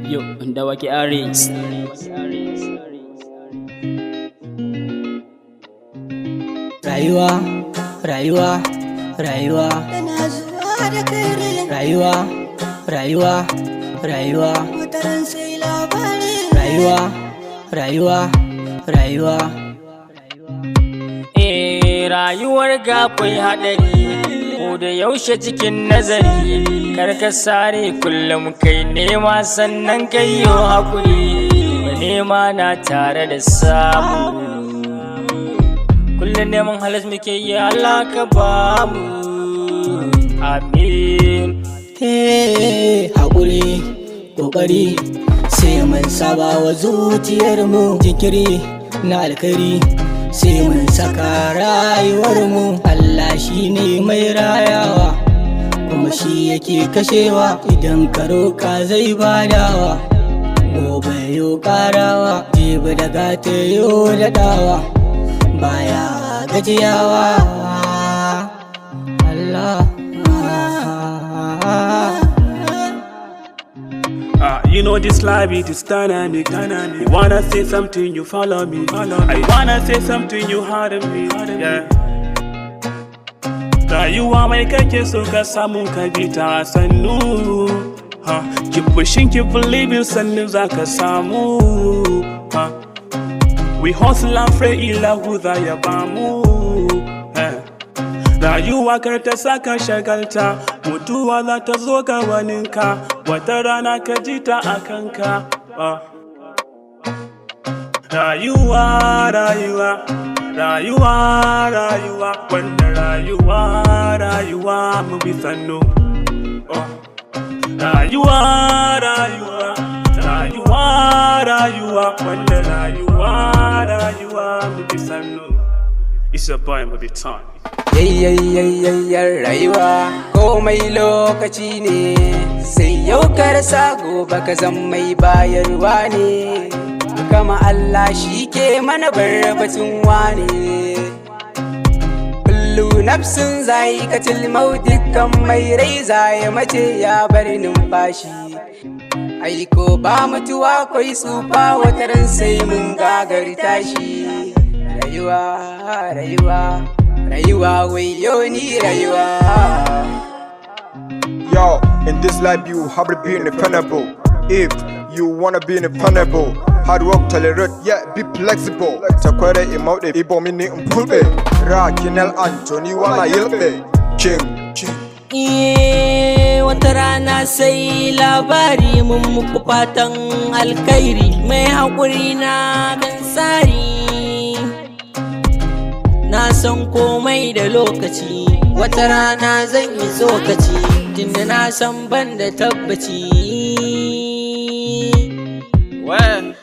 Yo, da wake Aries. Rayuwa, rayuwa, rayuwa. Rayuwa, rayuwa, rayuwa. Rayuwa, rayuwa, rayuwa. Rayuwar ga kwai haɗari, ko da yaushe cikin nazari. Karka sare kullum kai nema sannan kai yo haƙuri. Nema na tare da samu, kullum neman halas muke yi, Allah ka ba mu. Amin. Haƙuri, ƙoƙari, sai mun saba wa zuciyarmu. Jinkiri na alkhairi, sai mun saka rayuwarmu. Allah shi ne mai rayawa, kuma shi yake kashewa. Idan ka roƙa zai badawa, gobe yo ƙarawa, jibi da gata yo daɗawa, baya gajiyawa. Allah. You know this life, it is dynamic. You wanna say something, you follow me. I wanna say something, you heard me. Yeah. Rayuwa mai kake so ka samu ka bi ta sannu. Keep pushing, keep believing, sannu za ka samu. We hustle and pray, ilahu za ya bamu. Rayuwa kar ta saka shagalta, mutuwa za ta zo ga waninka, wata rana ka ji ta a kanka. Rayuwa, rayuwa, rayuwa, rayuwa, wanda rayuwa mu bi sannu. Rayuwa, rayuwa, rayuwa, rayuwa, wanda rayuwa mu bi sannu. It's a boy mu bi time. Yayyayyayyayyar rayuwa komai lokaci ne, sai yau ka rasa gobe ka zan mai bayarwa ne. Kama Allah shi ke mana barbatun wane. Kullu nafsin za'iqatul maut, dukkan mai rai zai mace ya bar numfashi. Aiko ba mutuwa kwai tsufa, wataran sai mun gagarta shi. Rayuwa, rayuwa, rayuwa, wayo ni rayuwa. Yo, in this life you have to be independable. If you wanna be independable, hard work tolerate, yeah, be flexible. Takware imaude ibo mini mpulbe, ra kinel Anthony wala yilbe. King. Wata rana sai labari mun muku fatan alkhairi, mai haƙuri na kan tsari. Na san komai da lokaci, wata rana zan yi tsokaci, tunda na san ban da tabbaci. Well,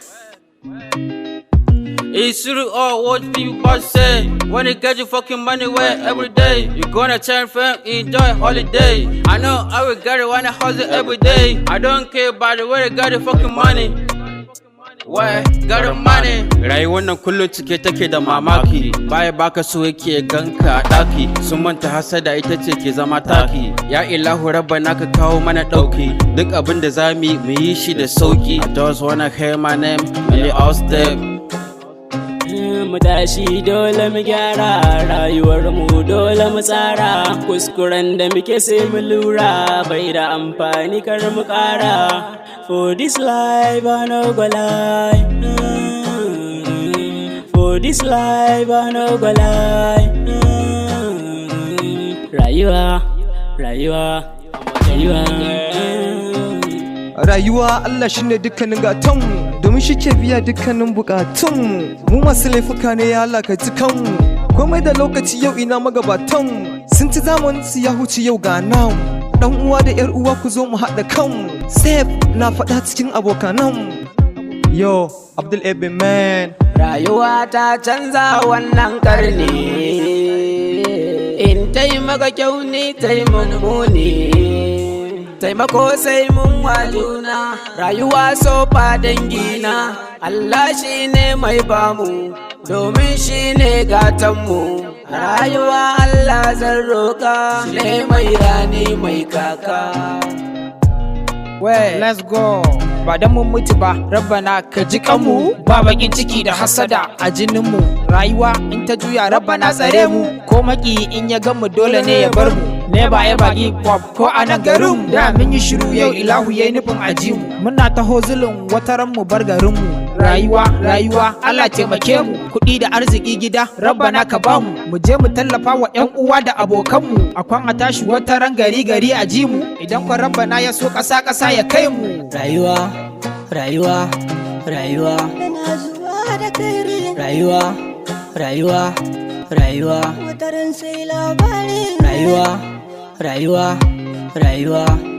it's true all what people say. When you get your fucking money where every day you gonna turn from enjoy holiday. I know I will get it when I hustle every day. I don't care about the way I got the fucking money. Why got the money? Rayuwar nan kullum cike take da mamaki, baya baka so yake ganka a daki. Sun manta hasada ita ce ke zama taki. Ya ilahu rabbana ka kawo mana dauki, duk abin da zamu mu yi shi da sauki. I just wanna hear my name when you all step. Mu tashi dole mu gyara, rayuwar mu dole mu tsara. Kuskuren da muke sai mu lura, bai da amfani kar mu ƙara. For this life I no go lie, for this life I no go lie. Rayuwa, rayuwa, rayuwa. Rayuwa Allah shine dukkanin gatanmu, domin shi ke biya dukkanin bukatunmu. Mu masu laifuka ne ya Allah ka ji kanmu, komai da lokaci yau ina magabatanmu. Sun ci zamanin su ya huce yau ga namu, dan uwa da yar uwa ku zo mu haɗa kanmu. Safe na faɗa cikin abokananmu. Yo, Abdul Ebe man. Rayuwa ta canza wannan karni, in taimaka kyau ne taimamuni. Taimako sai mun wa juna, rayuwa so fa dangina. Allah shi ne mai bamu, domin shi ne gatanmu. Rayuwa Allah zan roƙa, shi ne mai rani mai kaka. Let's go. ba dan mun mutu ba rabbana ka ji kanmu ba bakin ciki da hasada a jinin mu rayuwa in ta juya rabbana tsare mu ko maki in ya gan mu dole ne ya bar mu ne ba ya baki pop ko anan garin da mun yi shiru yau ilahu yayi nufin aji mu muna taho zulun wataran mu bar garin mu rayuwa Allah taimake mu kuɗi da arziki gida rabbana ka bamu mu je mu tallafa wa ƴan uwa da abokan mu akwan a tashi wataran gari a ji mu idan kwa rabbana ya so ƙasa ya kai mu rayuwa Tana zuwa da kairi rayuwa wataran sai labari rayuwa